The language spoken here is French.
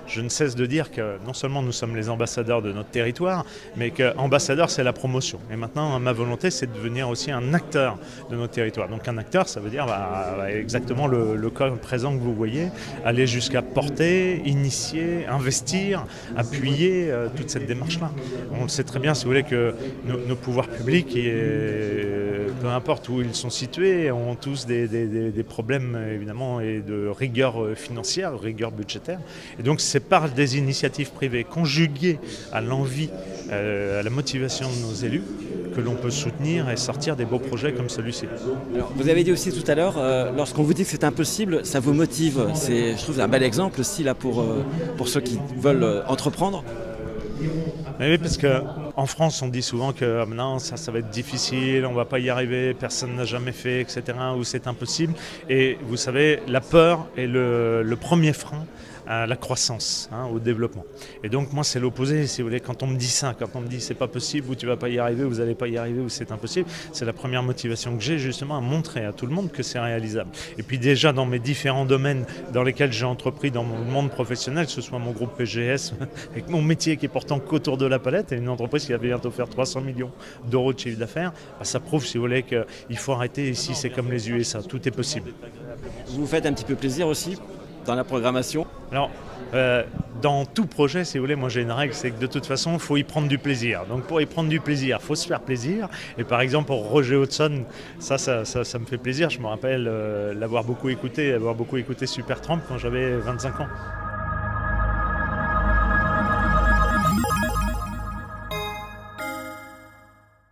je ne cesse de dire que non seulement nous sommes les ambassadeurs de notre territoire, mais qu'ambassadeur, c'est la promotion. Et maintenant, ma volonté, c'est de devenir aussi un acteur de notre territoire. Donc un acteur, ça veut dire exactement le cas présent que vous voyez, aller jusqu'à porter, initier, investir, appuyer toute cette démarche-là. On le sait très bien, si vous voulez, que nos pouvoirs publics, peu importe où ils sont situés, ont tous des problèmes évidemment et de rigueur financière, rigueur budgétaire. Et donc c'est par des initiatives privées conjuguées à l'envie, à la motivation de nos élus, que l'on peut soutenir et sortir des beaux projets comme celui-ci. Vous avez dit aussi tout à l'heure, lorsqu'on vous dit que c'est impossible, ça vous motive. C'est, je trouve, un bel exemple aussi là pour ceux qui veulent entreprendre. Oui, parce qu'en France, on dit souvent que non, ça va être difficile, on ne va pas y arriver, personne n'a jamais fait, etc., ou c'est impossible. Et vous savez, la peur est le premier frein à la croissance, au développement. Et donc moi c'est l'opposé, si vous voulez, quand on me dit ça, quand on me dit c'est pas possible, ou tu vas pas y arriver, ou vous n'allez pas y arriver, ou c'est impossible, c'est la première motivation que j'ai justement à montrer à tout le monde que c'est réalisable. Et puis déjà dans mes différents domaines dans lesquels j'ai entrepris dans mon monde professionnel, que ce soit mon groupe PGS, avec mon métier qui est pourtant qu'autour de la palette, et une entreprise qui va bientôt faire 300 millions d'euros de chiffre d'affaires, ça prouve, si vous voulez, qu'il faut arrêter ici, c'est comme les USA, tout est possible. Vous vous faites un petit peu plaisir aussi dans la programmation? Alors, dans tout projet, si vous voulez, moi j'ai une règle, c'est que de toute façon, il faut y prendre du plaisir. Donc pour y prendre du plaisir, il faut se faire plaisir. Et par exemple, pour Roger Hodgson, ça me fait plaisir. Je me rappelle l'avoir beaucoup écouté Supertramp quand j'avais 25 ans.